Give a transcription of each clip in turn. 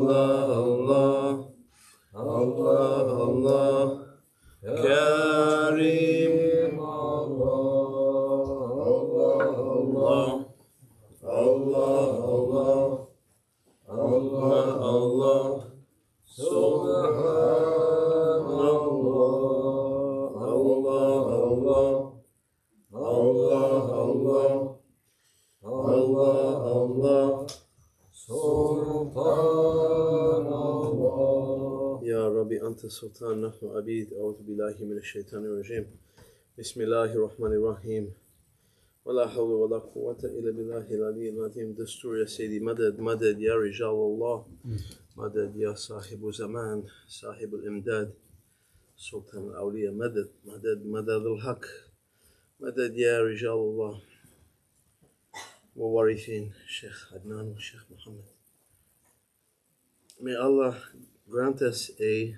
Allah, Allah, Allah, Kareem, Allah, Allah, Allah, Allah, Allah, Subhanallah, Allah, Allah, Allah, Allah, Allah, Subhanallah. Ya Rabbi, Anta Sultan, Nahnu Abid, A'udhu Billahi Min Ash-Shaytanir Rajim. Bismillahir Rahmanir Rahim. Wala hawla wala quwwata illa billahi al-aliyyil azim. Dastur ya Sayyidi, Madad, Madad ya Rijal Allah, Madad ya Sahibu Zaman, Sahibu al-Imdad, Sultan al-Awlya, Madad, Madad, Madad al-Haq, Madad ya Rijal Allah, Wawarithin, Sheikh Adnan, Sheikh Muhammad. May Allah grant us a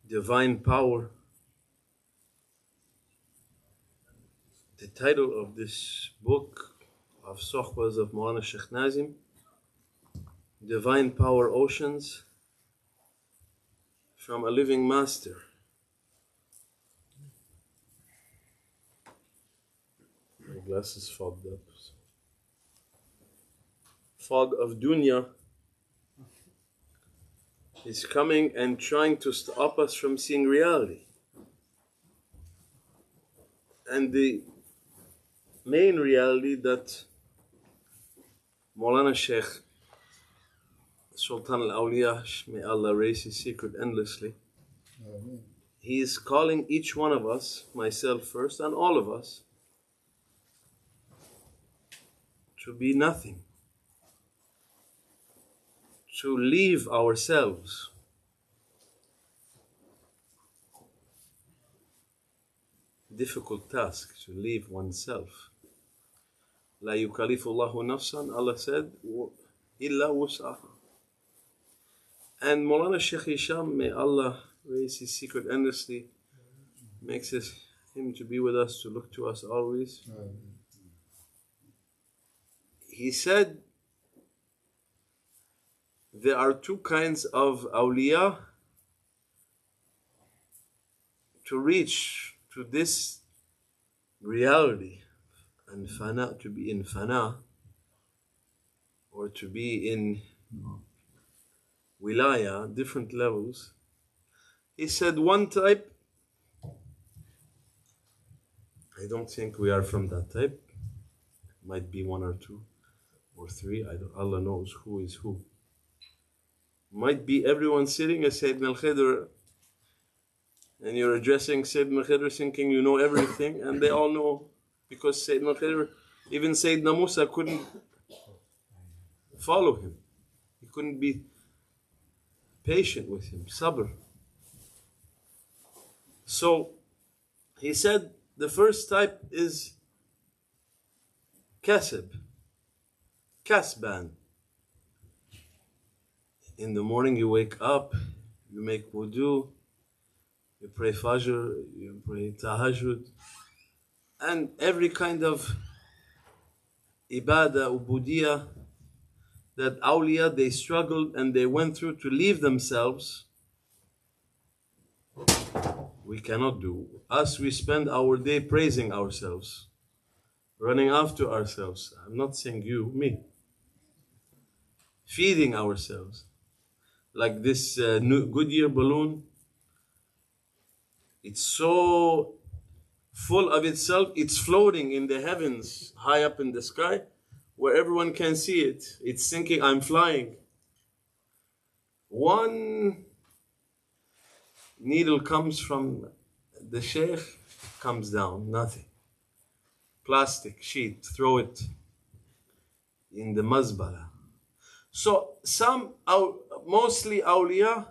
divine power. The title of this book of Sohbas of Maulana Sheikh Nazim, Divine Power Oceans from a Living Master. My glasses fogged up. Fog of dunya is coming and trying to stop us from seeing reality. And the main reality that Maulana Sheikh Sultan al-Awliya, may Allah raise his secret endlessly, he is calling each one of us, myself first and all of us, to be nothing, to leave ourselves. Difficult task, to leave oneself. La yukallifullahu nafsan, Allah said, illa wus'aha. And Maulana Sheikh Hisham, may Allah raise his secret endlessly, makes him to be with us, to look to us always. He said, there are two kinds of awliya to reach to this reality, and fana, to be in fana, or to be in wilaya, different levels. He said one type, I don't think we are from that type, might be one or two or three, Allah knows who is who. Might be everyone sitting as Sayyidina al-Khidr, and you're addressing Sayyidina al-Khidr thinking you know everything, and they all know, because Sayyidina al-Khidr, even Sayyidina Musa couldn't follow him. He couldn't be patient with him, sabr. So he said the first type is kasb, kasban. In the morning you wake up, you make wudu, you pray fajr, you pray tahajjud, and every kind of ibadah, ubudiyah that awliya, they struggled and they went through to leave themselves, we cannot do. Us, we spend our day praising ourselves, running after ourselves. I'm not saying you, me. Feeding ourselves. Like this Goodyear balloon, it's so full of itself, it's floating in the heavens, high up in the sky, where everyone can see it. It's thinking, I'm flying. One needle comes from the Sheikh, comes down, nothing. Plastic sheet, throw it in the mazbala. So mostly awliya,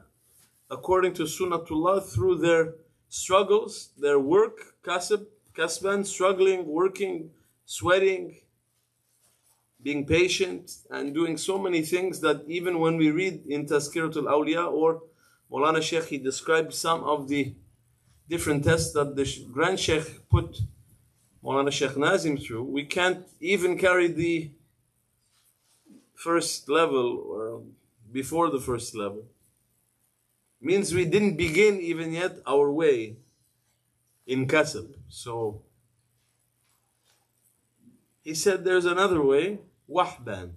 according to Sunnatullah, through their struggles, their work, kasban, struggling, working, sweating, being patient, and doing so many things that even when we read in Tazkiratul Awliya or Maulana Sheikh, he described some of the different tests that the Grand Sheikh put Maulana Sheikh Nazim through. We can't even carry the first level or before the first level, means we didn't begin even yet our way in kasab. So he said there's another way, wahban.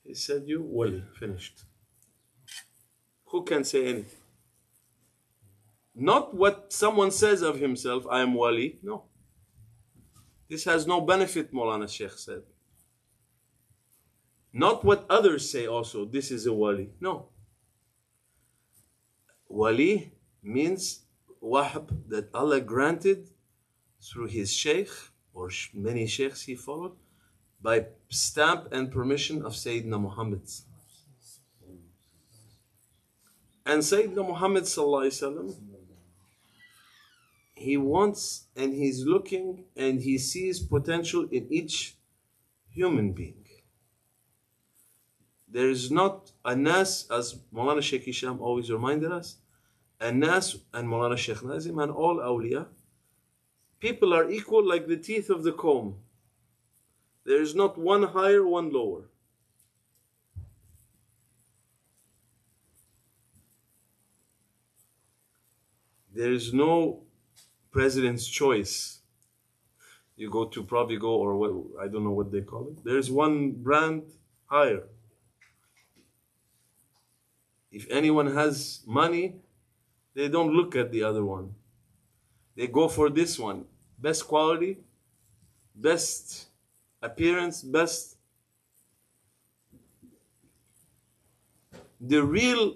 He said you wali, finished. Who can say anything? Not what someone says of himself, I am wali. No. This has no benefit, Maulana Sheikh said. Not what others say also, this is a wali. No. Wali means wahb, that Allah granted through his sheikh or many sheikhs he followed by stamp and permission of Sayyidina Muhammad. And Sayyidina Muhammad sallallahu alaihi wasallam, he wants and he's looking and he sees potential in each human being. There is not a nas, as Maulana Sheikh Hisham always reminded us, a nas and Maulana Sheikh Nazim and all awliya, people are equal like the teeth of the comb. There is not one higher, one lower. There is no president's choice. You go to probably go, or what, I don't know what they call it. There is one brand higher. If anyone has money, they don't look at the other one. They go for this one. Best quality, best appearance, best. The real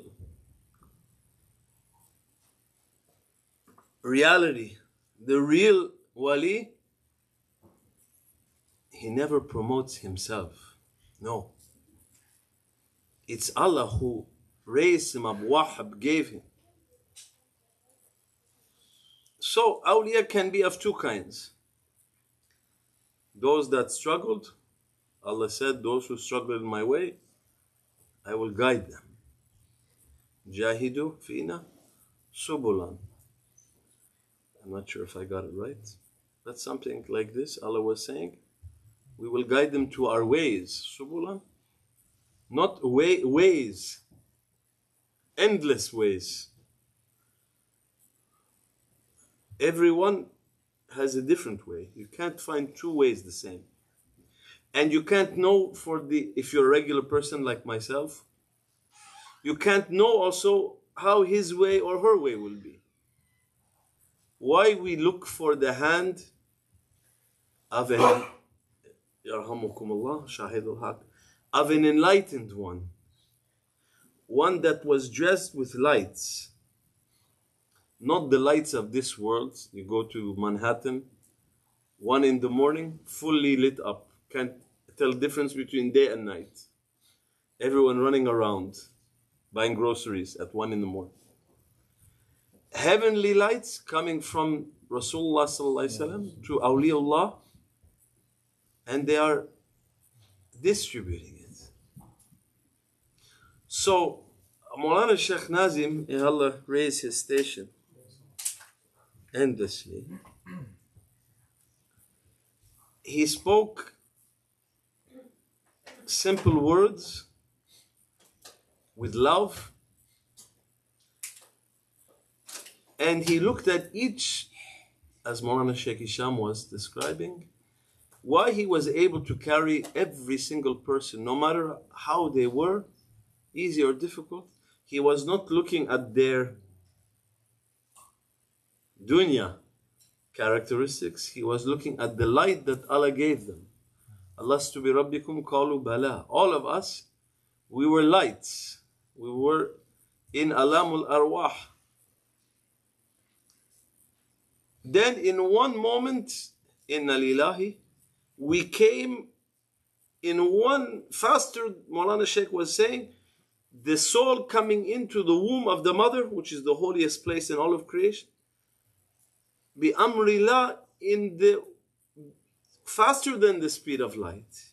reality, the real wali, he never promotes himself. No. It's Allah who raised him up, wahab, gave him. So awliya can be of two kinds. Those that struggled, Allah said, those who struggled in my way, I will guide them. Jahidu fina subulan. I'm not sure if I got it right. That's something like this. Allah was saying, we will guide them to our ways. Subulan. Not ways. Endless ways. Everyone has a different way. You can't find two ways the same. And you can't know if you're a regular person like myself, you can't know also how his way or her way will be. Why we look for the hand of an of an enlightened one that was dressed with lights, not the lights of this world. You go to Manhattan, 1 in the morning, fully lit up, can't tell the difference between day and night. Everyone running around buying groceries at 1 in the morning. Heavenly lights coming from Rasulullah sallallahu alaihi wasallam to Awliyaullah, and they are distributing it. So Maulana Sheikh Nazim, may Allah raise his station endlessly, he spoke simple words with love, and he looked at each, as Maulana Sheikh Hisham was describing, why he was able to carry every single person, no matter how they were, easy or difficult. He was not looking at their dunya characteristics. He was looking at the light that Allah gave them. Alastu bi rabbikum qalu bala. All of us, we were lights. We were in alamul arwah. Then in one moment, inna lillahi, we came in one faster, Maulana Sheikh was saying, the soul coming into the womb of the mother, which is the holiest place in all of creation, bi amrillah, in the faster than the speed of light.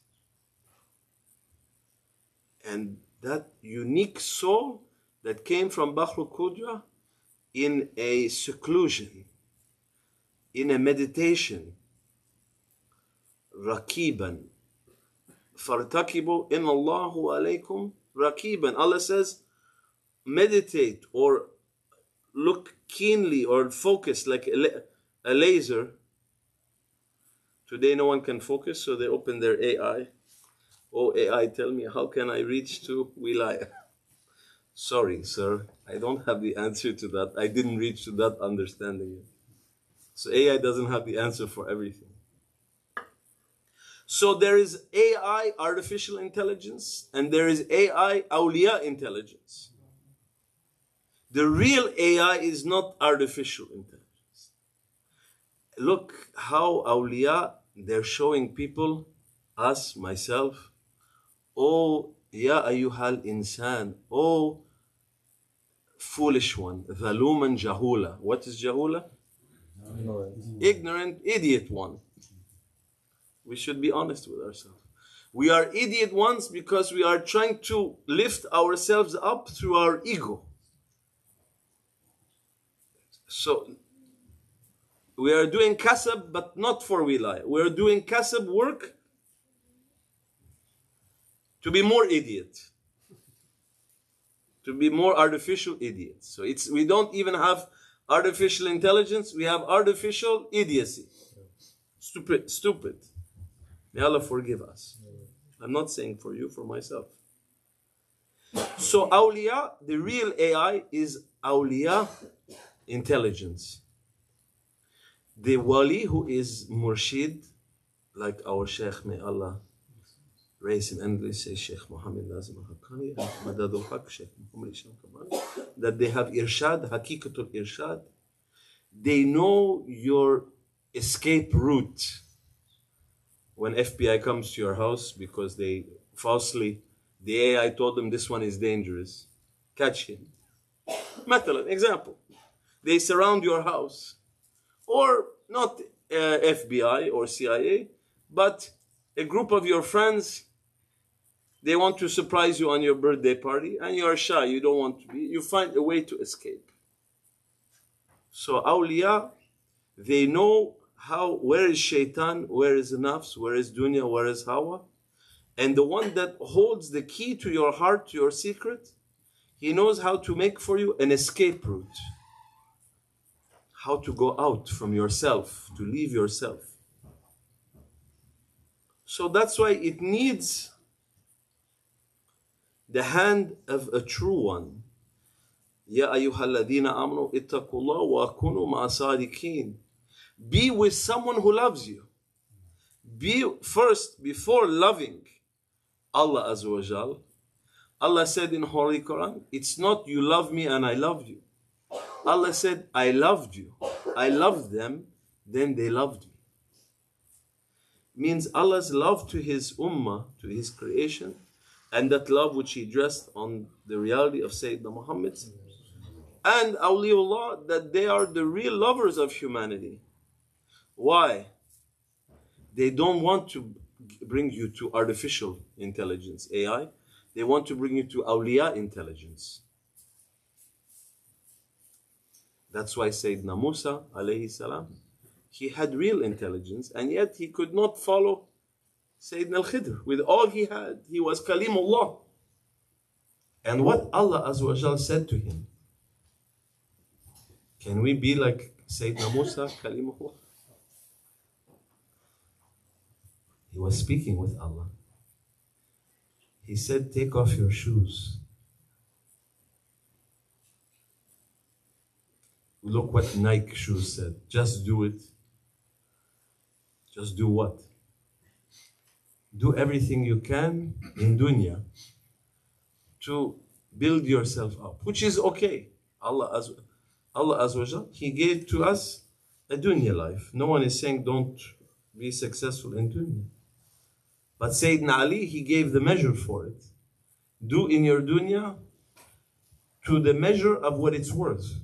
And that unique soul that came from Bahru Qudra in a seclusion, in a meditation, rakiban, فَارْتَكِبُوا إِنَّ اللَّهُ عَلَيْكُمْ رَقِيبًا. Allah says, meditate or look keenly or focus like a laser. Today no one can focus, so they open their AI. Oh, AI, tell me, how can I reach to Wilaya? Sorry, sir, I don't have the answer to that. I didn't reach to that understanding yet. So AI doesn't have the answer for everything. So there is AI, artificial intelligence, and there is AI, Awlya intelligence. The real AI is not artificial intelligence. Look how Awliya, they're showing people, us, myself, oh, ya ayyuhal insan, oh, foolish one, dhaluman jahula. What is jahula? Ignorant, idiot one. We should be honest with ourselves. We are idiot ones because we are trying to lift ourselves up through our ego. So we are doing kasab, but not for wilaya. We are doing kasab work to be more idiot, to be more artificial idiots. So we don't even have artificial intelligence. We have artificial idiocy. Stupid. May Allah forgive us. I'm not saying for you, for myself. So Awliya, the real AI is Awliya intelligence. The wali who is murshid, like our Sheikh, may Allah raise him and say Sheikh Muhammad Nazim al-Haqqani, Madadul Haq, Sheikh Muhammad Isham Kamal, that they have irshad, hakikatul irshad. They know your escape route when FBI comes to your house because they falsely, the AI told them this one is dangerous. Catch him. Matalan, example. They surround your house. Or not FBI or CIA, but a group of your friends, they want to surprise you on your birthday party and you are shy, you don't want to be, you find a way to escape. So Awliya, they know where is shaitan, where is nafs, where is dunya, where is hawa. And the one that holds the key to your heart, to your secret, he knows how to make for you an escape route. How to go out from yourself, to leave yourself. So that's why it needs the hand of a true one. Ya ayyuhalladhina amanu ittaqullah wa kunu ma'asadiqin. Be with someone who loves you. Be first, before loving Allah Azza wa Jal. Allah said in Holy Quran, it's not you love me and I loved you. Allah said, I loved you. I loved them, then they loved me. Means Allah's love to His ummah, to His creation, and that love which He dressed on the reality of Sayyidina Muhammad, and awliyaullah, that they are the real lovers of humanity. Why? They don't want to bring you to artificial intelligence, AI. They want to bring you to awliya intelligence. That's why Sayyidina Musa, alayhi salam, he had real intelligence, and yet he could not follow Sayyidina al-Khidr. With all he had, he was Kalimullah. And what Allah Azza wa Jal said to him, can we be like Sayyidina Musa, Kalimullah? He was speaking with Allah. He said, take off your shoes. Look what Nike shoes said. Just do it. Just do what? Do everything you can in dunya to build yourself up, which is okay. Allah Azza wa Jal, He gave to us a dunya life. No one is saying don't be successful in dunya. But Sayyidina Ali, he gave the measure for it. Do in your dunya to the measure of what it's worth.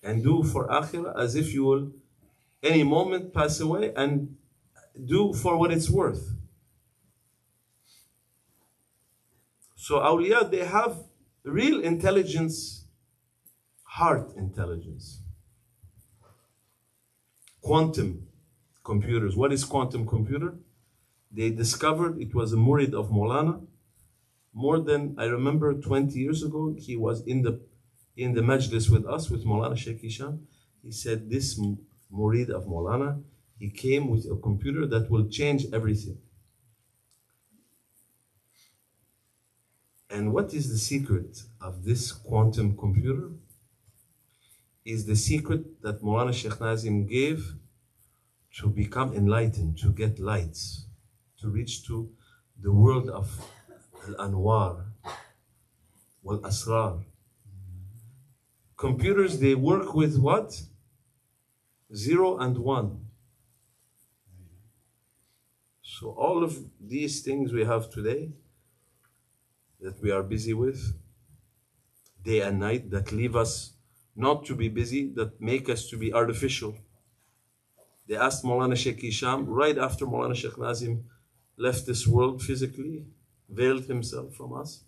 And do for akhirah as if you will any moment pass away, and do for what it's worth. So awliya, they have real intelligence, heart intelligence. Quantum computers. What is quantum computer? They discovered it was a murid of Maulana. More than, I remember 20 years ago, he was in the majlis with us, with Maulana Sheikh Hisham. He said, this murid of Maulana, he came with a computer that will change everything. And what is the secret of this quantum computer? Is the secret that Maulana Sheikh Nazim gave to become enlightened, to get lights, to reach to the world of al-anwar, wal-asrar. Computers, they work with what? 0 and 1. So all of these things we have today that we are busy with, day and night, that leave us not to be busy, that make us to be artificial. They asked Maulana Sheikh Hisham, right after Maulana Sheikh Nazim left this world physically, veiled himself from us,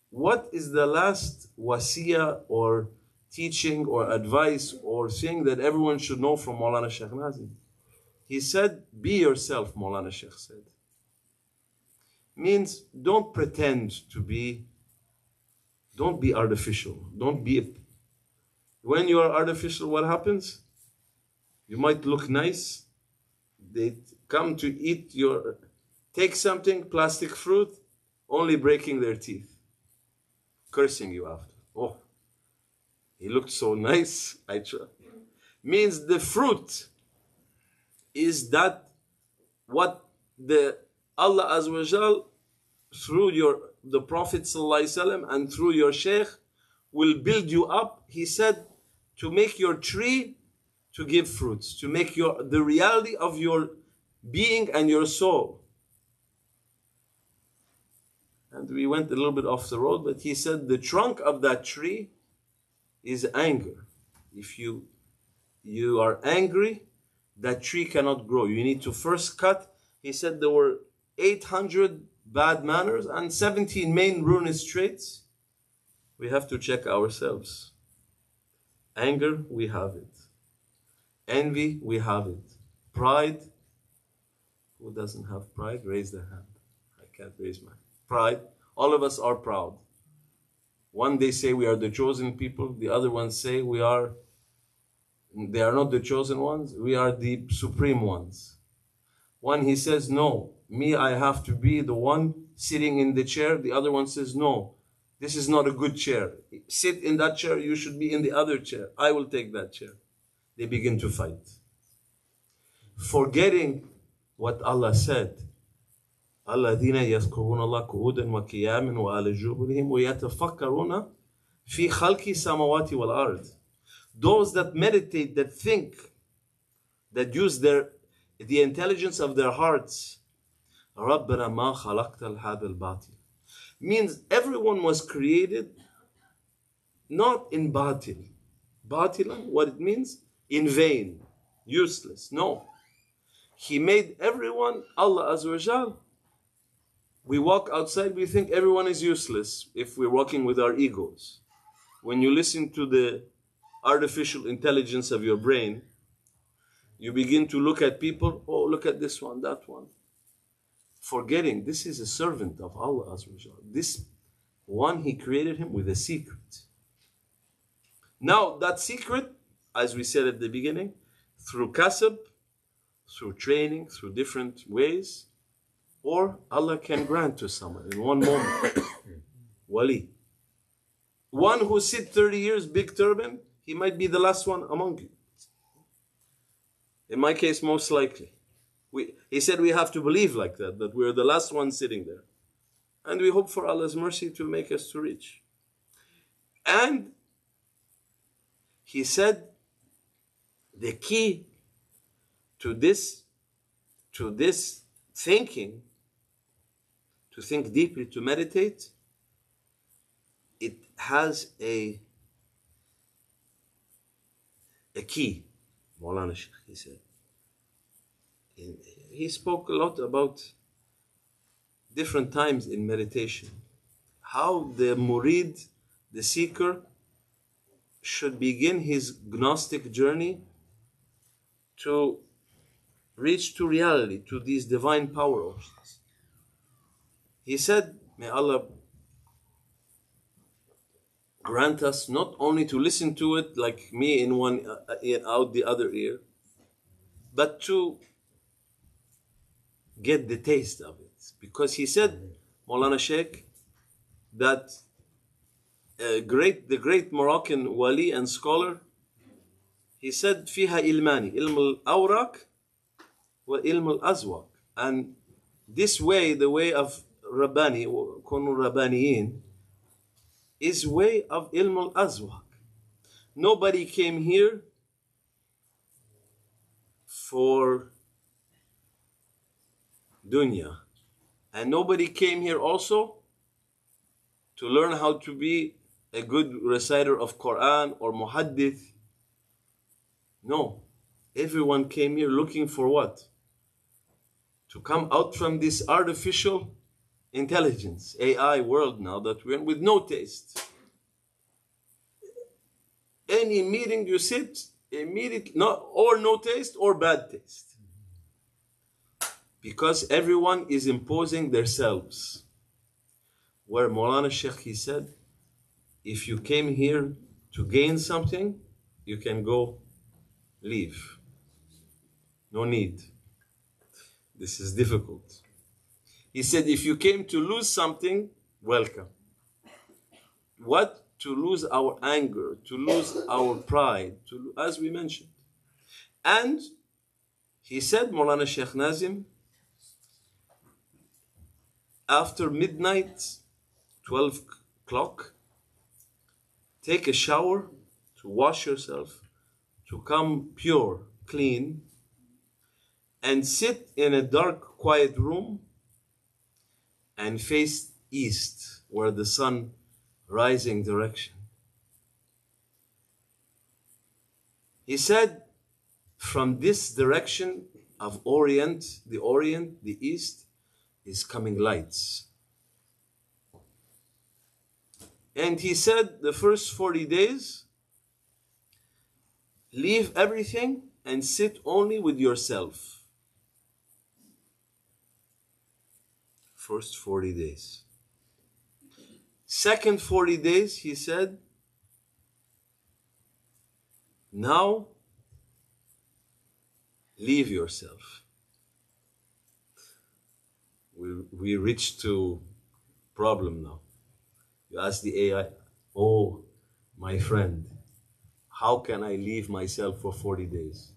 what is the last wasiya or teaching or advice or thing that everyone should know from Maulana Sheikh Nazim? He said, be yourself, Maulana Sheikh said. Means don't pretend to be, don't be artificial. Don't be, when you are artificial, what happens? You might look nice. They come to eat your, take something, plastic fruit, only breaking their teeth, cursing you after. Oh, he looked so nice. I try. Means the fruit is that what the Allah Azza wa Jal through the Prophet Sallallahu Alaihi Wasallam and through your Sheikh will build you up. He said to make your tree to give fruits, to make the reality of your being and your soul. And we went a little bit off the road, but he said the trunk of that tree is anger. If you are angry, that tree cannot grow. You need to first cut. He said there were 800 bad manners and 17 main ruinous traits. We have to check ourselves. Anger, we have it. Envy, we have it. Pride, who doesn't have pride? Raise their hand. I can't raise mine. Pride, all of us are proud. One they say we are the chosen people, the other ones say they are not the chosen ones, we are the supreme ones. One, he says, no, me, I have to be the one sitting in the chair. The other one says, no, this is not a good chair. Sit in that chair, you should be in the other chair. I will take that chair. They begin to fight. Forgetting what Allah said. الذين يذكرون الله قعودا وقياما وعلى جنوبهم ويتفكرون في خلق السماوات والأرض. Those that meditate, that think, that use the intelligence of their hearts. ربنا ما خلقت هذا الباطل. Means everyone was created not in batil. Batilan, what it means? In vain, useless. No. He made everyone, Allah Azza wa Jal. We walk outside, we think everyone is useless if we're walking with our egos. When you listen to the artificial intelligence of your brain, you begin to look at people, oh, look at this one, that one. Forgetting this is a servant of Allah Azza wa Jal. This one, He created him with a secret. Now, that secret, as we said at the beginning, through kasab, through training, through different ways, or Allah can grant to someone in one moment. Wali. One who sit 30 years, big turban, he might be the last one among you. In my case, most likely. He said we have to believe like that we're the last one sitting there. And we hope for Allah's mercy to make us to reach. And he said the key to this thinking, to think deeply, to meditate, it has a key. Maulana Sheikh, he said. He spoke a lot about different times in meditation. How the murid, the seeker, should begin his Gnostic journey to reach to reality, to these divine power oceans. He said, may Allah grant us not only to listen to it like me in one ear, out the other ear, but to get the taste of it. Because he said, Maulana Sheikh, that the great Moroccan wali and scholar, he said, فيها ilmani, ilm al-awraq wa ilm al-azwaq. And this way, the way of Rabbani, kunu Rabbaniyin, is way of ilm al-azwaq. Nobody came here for dunya. And nobody came here also to learn how to be a good reciter of Quran or muhaddith. No. Everyone came here looking for what? To come out from this artificial intelligence, AI world now that we're in, with no taste. Any meeting you sit, immediately, no taste or bad taste. Because everyone is imposing themselves. Where Maulana Sheikh, he said, if you came here to gain something, you can go leave. No need. This is difficult. He said, if you came to lose something, welcome. What? To lose our anger, to lose our pride, as we mentioned. And he said, Maulana Sheikh Nazim, after midnight, 12 o'clock, take a shower to wash yourself, to come pure, clean, and sit in a dark, quiet room and face east, where the sun rising direction. He said, from this direction of Orient, the east, is coming lights. And he said, the first 40 days, leave everything and sit only with yourself. First 40 days. Second 40 days, he said, now leave yourself. We reached to problem now. You ask the AI, oh, my friend, how can I leave myself for 40 days?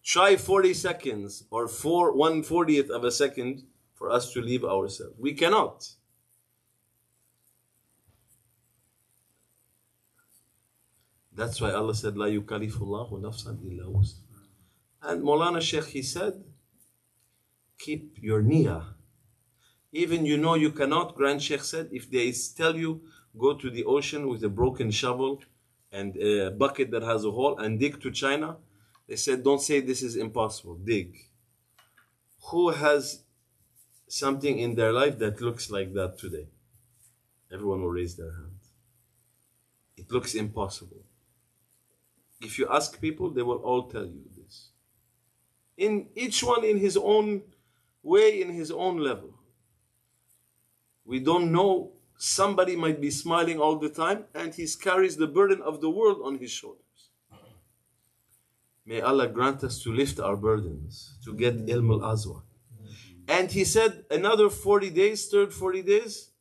Try 40 seconds or 1/40th of a second for us to leave ourselves. We cannot. That's why Allah said, La yukallifullahu nafsan illa wus'aha. And Maulana Sheikh, he said, keep your niyyah. Even you cannot, Grand Sheikh said, if they tell you, go to the ocean with a broken shovel and a bucket that has a hole and dig to China, they said, don't say this is impossible, dig. Who has something in their life that looks like that today? Everyone will raise their hand. It looks impossible. If you ask people, they will all tell you this. In each one in his own way, in his own level. We don't know, somebody might be smiling all the time and he carries the burden of the world on his shoulders. May Allah grant us to lift our burdens, to get ilm al-azwa. And he said, another 40 days, third 40 days,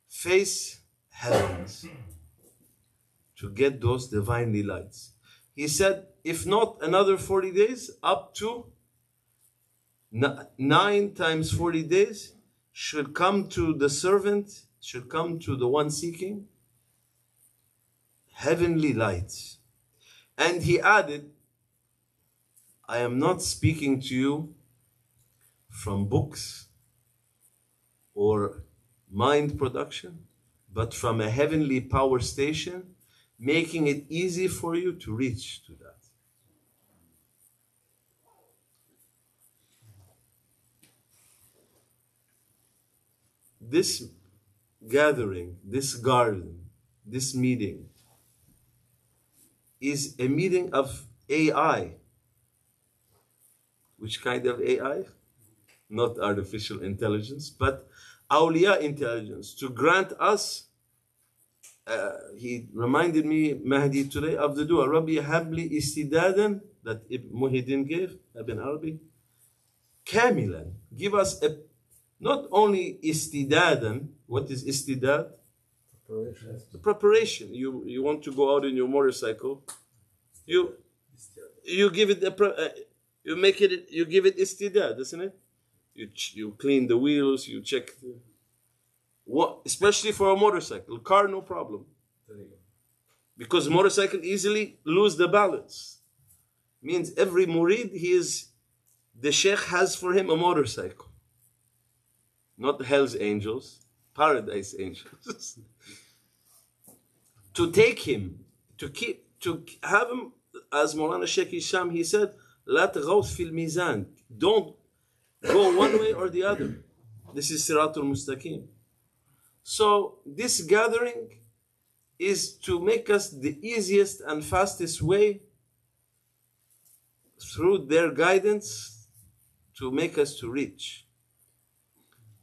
face heavens to get those divinely lights. He said, if not another 40 days, up to 9 times 40 days, should come to the servant, should come to the one seeking heavenly lights. And he added, I am not speaking to you from books or mind production, but from a heavenly power station, making it easy for you to reach to that. This gathering, this garden, this meeting is a meeting of AI. Which kind of AI? Not artificial intelligence, but Awlya intelligence, to grant us. He reminded me, Mahdi, today of the dua, Rabbi habli istidadan, that Ibn Muhyiddin gave, Ibn Arabi. Kamilan. Give us a, not only istidadan. What is istidad? Preparation. The preparation. You want to go out in your motorcycle. You give it you make it, you give it istidad, isn't it? You clean the wheels, you check what, especially for a motorcycle. Car, no problem, because motorcycle easily lose the balance. Means every murid, the sheikh has for him a motorcycle, not hell's angels, paradise angels. To take him, to have him, as Maulana Sheikh Hisham, he said, لا تغوث في الميزان. Don't go one way or the other. This is Siratul Mustaqim. So this gathering is to make us the easiest and fastest way through their guidance to make us to reach.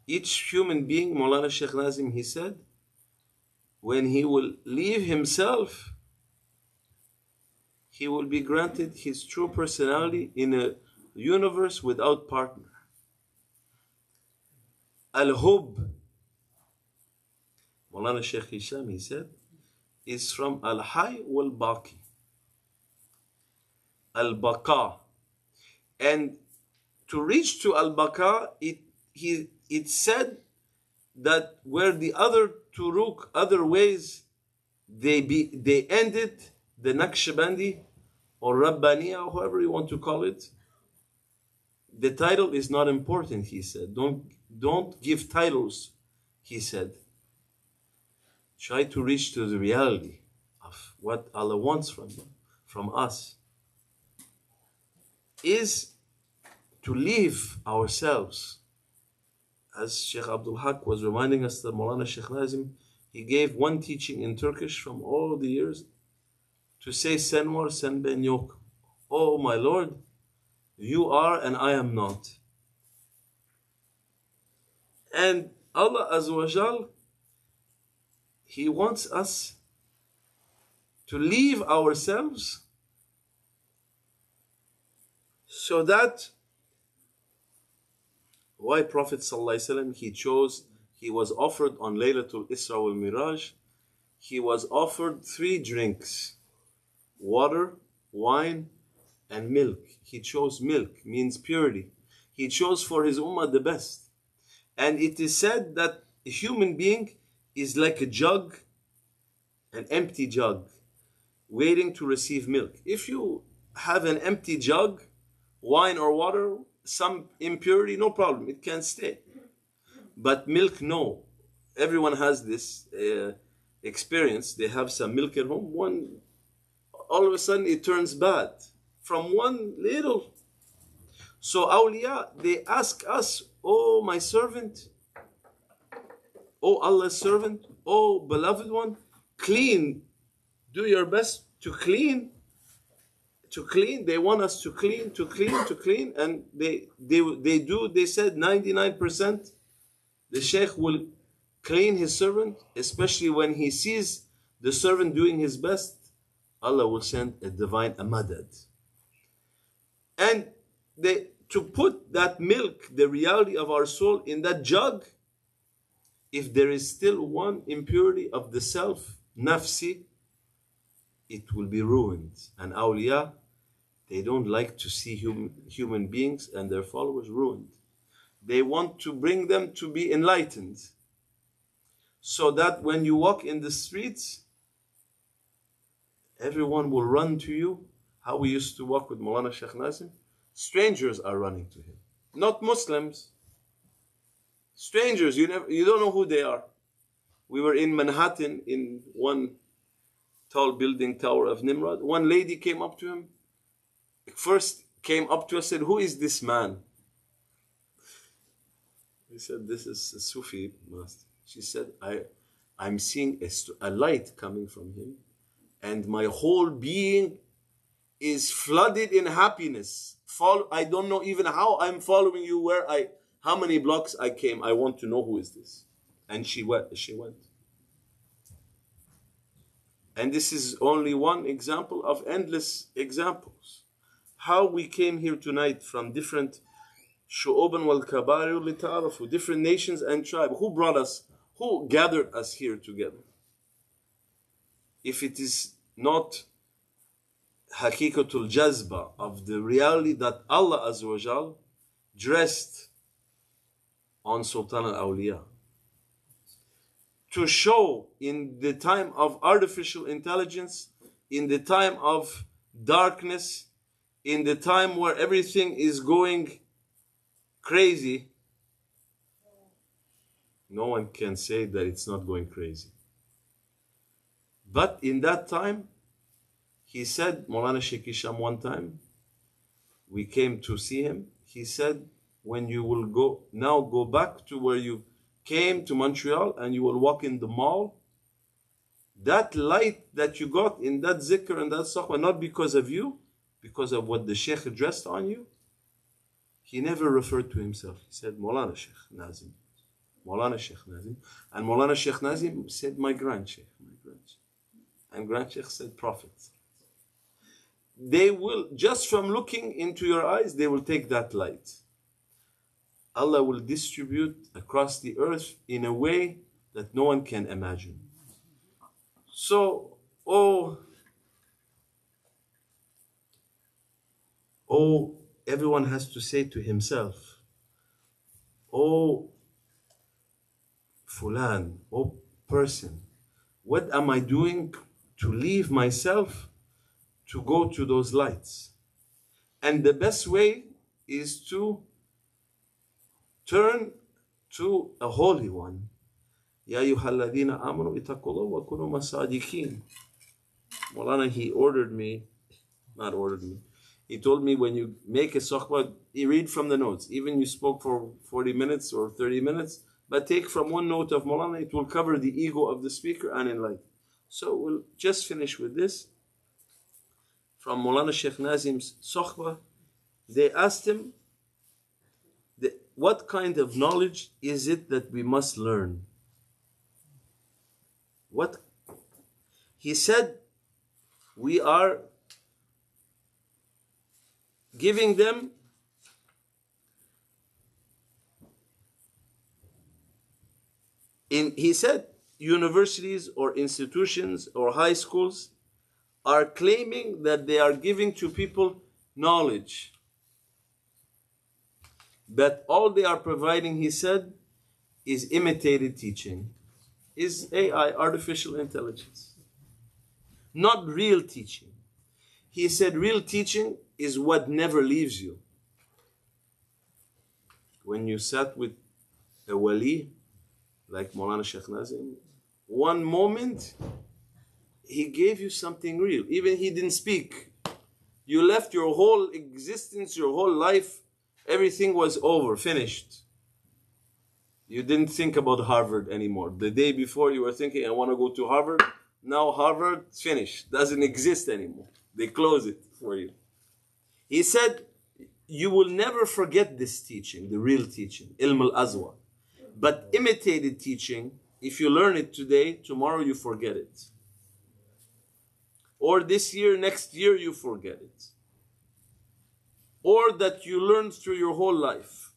Each human being, Maulana Sheikh Nazim, he said, when he will leave himself, he will be granted his true personality in a universe without partner. Al-Hub, Maulana Sheikh Hisham, he said, is from Al-Hay wal-Baqi. Al-Baqa. And to reach to Al-Baqa, it said that where the other turuk, other ways, they ended, the Naqshbandi or Rabbaniya, or whoever you want to call it, the title is not important, he said. Don't give titles, he said. Try to reach to the reality of what Allah wants from us. Is to leave ourselves. As Sheikh Abdul Haq was reminding us, that Maulana Sheikh Nazim, he gave one teaching in Turkish from all the years, to say, Sen var, sen ben yok. Oh my Lord, you are and I am not. And Allah Azza wa Jal, He wants us to leave ourselves so that, why Prophet ﷺ, he was offered on Laylatul Isra wal Miraj, he was offered 3 drinks, water, wine, and milk. He chose milk, means purity. He chose for his ummah the best. And it is said that a human being is like a jug, an empty jug, waiting to receive milk. If you have an empty jug, wine or water, some impurity, no problem, it can stay. But milk, no. Everyone has this experience. They have some milk at home, all of a sudden it turns bad from one little. So Awliya, they ask us, oh my servant, oh Allah's servant, oh beloved one, clean, do your best to clean. They want us to clean, and they do. They said 99%, the Sheikh will clean his servant, especially when he sees the servant doing his best, Allah will send a divine madad. And to put that milk, the reality of our soul, in that jug, if there is still one impurity of the self, nafsi, it will be ruined. And awliya, they don't like to see human beings and their followers ruined. They want to bring them to be enlightened, so that when you walk in the streets, everyone will run to you. How we used to walk with Maulana Sheikh Nazim, strangers are running to him, not Muslims. Strangers, you don't know who they are. We were in Manhattan in one tall building, Tower of Nimrod. One lady came up to him. First came up to us, said, "Who is this man?" He said, "This is a Soufi master." She said, I'm seeing a light coming from him, and my whole being is flooded in happiness. I don't know even how I'm following you, how many blocks I came. I want to know who is this. And she went. And this is only one example of endless examples. How we came here tonight from different shu'uban wal kabair lita'arafu, different nations and tribes. Who brought us, who gathered us here together? If it is not hakikatul jazba of the reality that Allah Azza wa Jal dressed on Sultan al-Awliya to show in the time of artificial intelligence, in the time of darkness, in the time where everything is going crazy. No one can say that it's not going crazy. But in that time, he said, Maulana Sheikh Hisham one time, we came to see him, he said, when you will go back to where you came to Montreal and you will walk in the mall, that light that you got in that zikr and that sohba, not because of you, because of what the Sheikh addressed on you. He never referred to himself. He said, Maulana Sheikh Nazim. Maulana Sheikh Nazim. And Maulana Sheikh Nazim said, my grand Sheikh. And grand Sheikh said, Prophet. They will, just from looking into your eyes, they will take that light. Allah will distribute across the earth in a way that no one can imagine. So, everyone has to say to himself, oh, Fulan, oh person, what am I doing to leave myself to go to those lights? And the best way is to turn to a holy one. Ya ayyuhalladhina amanu ittaqullaha wa kunu masadiqin. Maulana, he told me when you make a sohba, you read from the notes. Even you spoke for 40 minutes or 30 minutes, but take from one note of Maulana, it will cover the ego of the speaker and enlighten. So we'll just finish with this. From Maulana Sheikh Nazim's sohba, they asked him, what kind of knowledge is it that we must learn? What? He said, we are giving them he said, universities or institutions or high schools are claiming that they are giving to people knowledge. But all they are providing, he said, is imitated teaching, is AI, artificial intelligence. Not real teaching. He said real teaching is what never leaves you. When you sat with a wali, like Maulana Sheikh Nazim, one moment, he gave you something real. Even he didn't speak. You left your whole existence, your whole life, everything was over, finished. You didn't think about Harvard anymore. The day before you were thinking, I want to go to Harvard. Now Harvard's finished, doesn't exist anymore. They close it for you. He said, you will never forget this teaching, the real teaching, ilm al-azwa. But imitated teaching, if you learn it today, tomorrow you forget it. Or this year, next year, you forget it. Or that you learned through your whole life.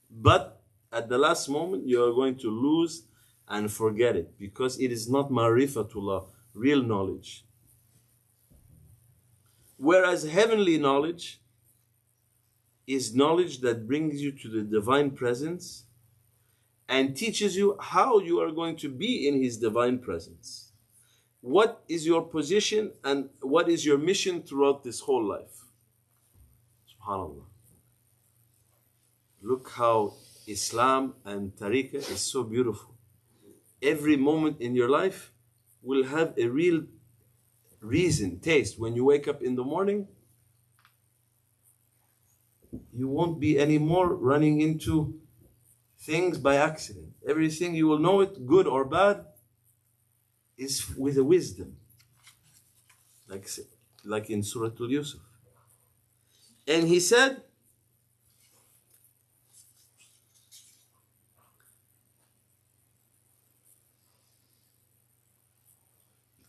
But at the last moment, you are going to lose and forget it, because it is not marifatullah, real knowledge. Whereas heavenly knowledge is knowledge that brings you to the divine presence and teaches you how you are going to be in his divine presence. What is your position and what is your mission throughout this whole life? SubhanAllah. Look how Islam and Tariqah is so beautiful. Every moment in your life will have a real reason, taste. When you wake up in the morning, you won't be anymore running into things by accident. Everything, you will know it, good or bad, is with a wisdom. Like like in Surah Al-Yusuf. And he said,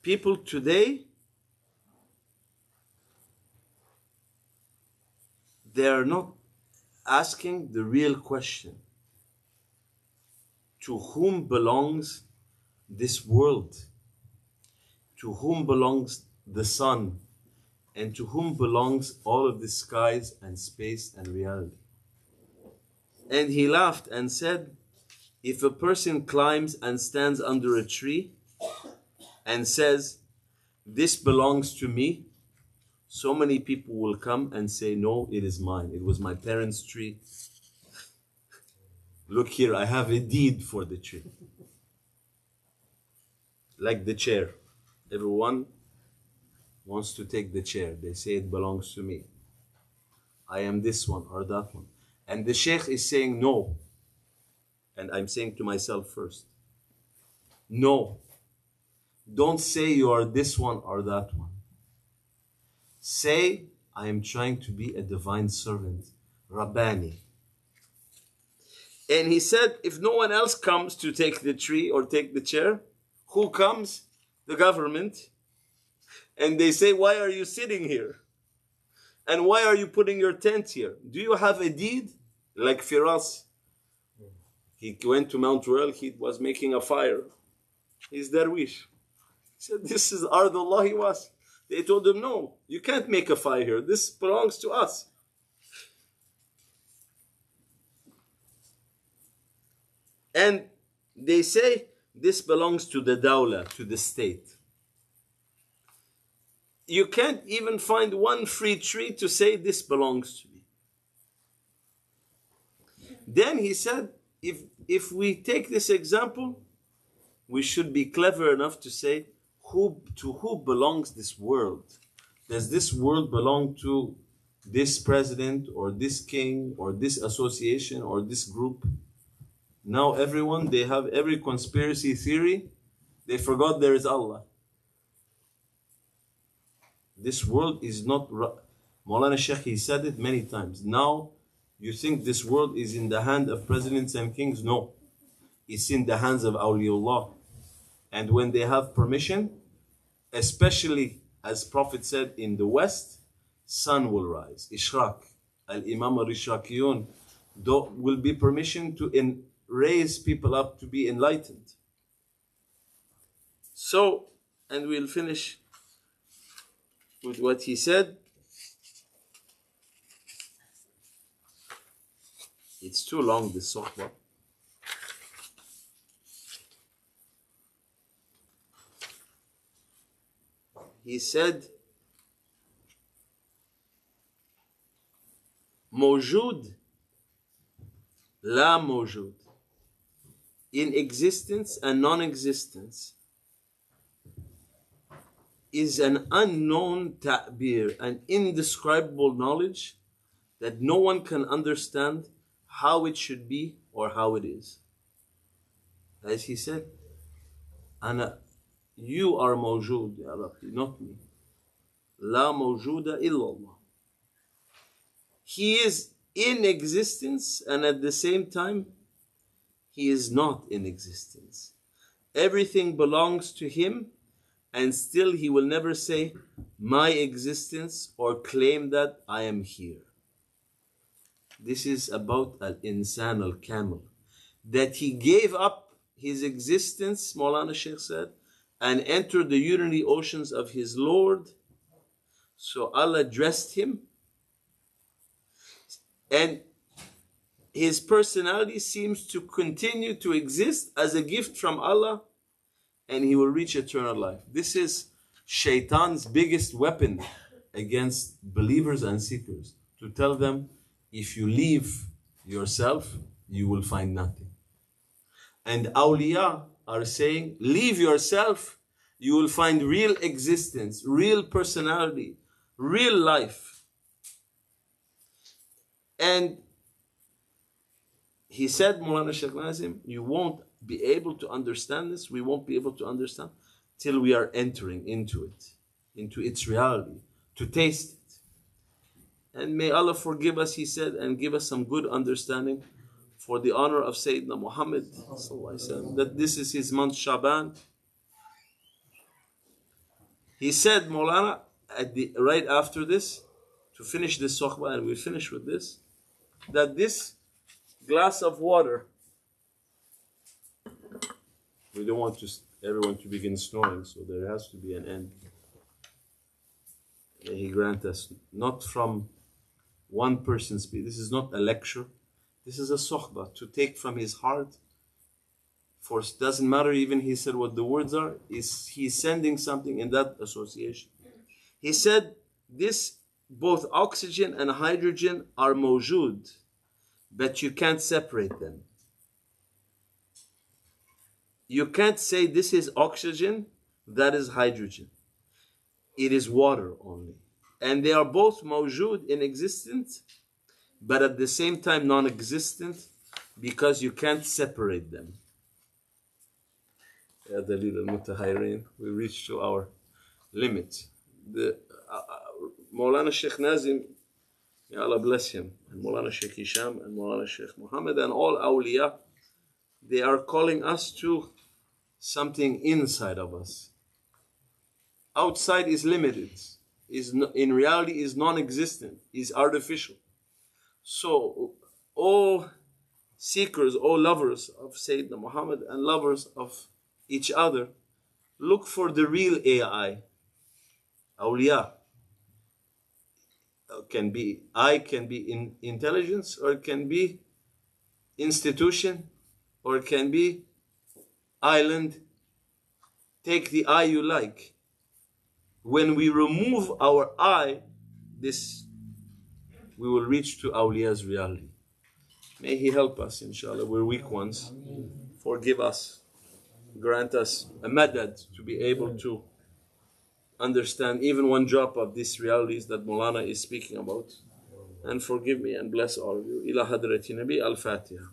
people today, they are not asking the real question. To whom belongs this world? To whom belongs the sun? And to whom belongs all of the skies and space and reality? And he laughed and said, if a person climbs and stands under a tree and says, this belongs to me, so many people will come and say, no, it is mine. It was my parents' tree. Look here, I have a deed for the tree. Like the chair. Everyone wants to take the chair. They say it belongs to me. I am this one or that one. And the Sheikh is saying no. And I'm saying to myself first, no. Don't say you are this one or that one. Say, I am trying to be a divine servant, Rabbani. And he said, if no one else comes to take the tree or take the chair, who comes? The government. And they say, why are you sitting here? And why are you putting your tent here? Do you have a deed? Like Firas. He went to Montréal, he was making a fire. He's Darwish. He said, this is Ardullah he was. They told him, no, you can't make a fire here. This belongs to us. And they say, this belongs to the dawla, to the state. You can't even find one free tree to say, this belongs to me. Then he said, if we take this example, we should be clever enough to say, to who belongs this world? Does this world belong to this president or this king or this association or this group? Now everyone, they have every conspiracy theory. They forgot there is Allah. This world is not... Maulana Sheikh, he said it many times. Now, you think this world is in the hand of presidents and kings? No. It's in the hands of Awliyaullah. And when they have permission, especially as Prophet said in the West, sun will rise. Ishraq. Al-Imam al-Rishraqiyun. Will be permission to raise people up to be enlightened. So, and we'll finish with what he said. It's too long, this Sohba. He said, Mawjood, La Mawjood, in existence and non-existence, is an unknown ta'bir, an indescribable knowledge that no one can understand how it should be or how it is. As he said, you are mawjood, Ya Rabbi, not me. La mawjooda illallah. He is in existence and at the same time, he is not in existence. Everything belongs to him, and still he will never say, my existence, or claim that I am here. This is about al-insan al-kamil. That he gave up his existence, Maulana Sheikh said, and entered the unity oceans of his Lord. So Allah dressed him, and his personality seems to continue to exist as a gift from Allah, and he will reach eternal life. This is Shaitan's biggest weapon against believers and seekers, to tell them, if you leave yourself, you will find nothing. And Awliya are saying, leave yourself, you will find real existence, real personality, real life. And he said, Maulana Sheikh Nazim, you won't be able to understand this, we won't be able to understand till we are entering into it, into its reality. to taste it. And may Allah forgive us, he said, and give us some good understanding for the honor of Sayyidina Muhammad that this is his month Shaban. He said, Maulana, right after this, to finish this sohbah, and we'll finish with this, that this glass of water, we don't want everyone to begin snoring, so there has to be an end. May he grant us, not from one person's speech. This is not a lecture. This is a sohbah, to take from his heart. For it doesn't matter even he said what the words are, he's sending something in that association. He said, this, both oxygen and hydrogen are mawjood, but you can't separate them. You can't say this is oxygen, that is hydrogen. It is water only. And they are both mawjood, in existence, but at the same time non-existent, because you can't separate them. Ya Dalil al-Mutahayirin, we reached to our limit. The Maulana Sheikh Nazim, may Allah bless him, and Maulana Sheikh Hisham, and Maulana Sheikh Muhammad, and all Awlya, they are calling us to something inside of us. Outside is limited, in reality is non-existent, is artificial. So all seekers, all lovers of Sayyidina Muhammad and lovers of each other, look for the real AI. Awliya can be intelligence, or it can be institution, or it can be island. Take the eye you like. When we remove our eye, we will reach to Awliya's reality. May he help us, inshallah. We're weak ones. Forgive us. Grant us a madad to be able to understand even one drop of these realities that Maulana is speaking about. And forgive me and bless all of you. Ila hadrati Nabi al-Fatiha.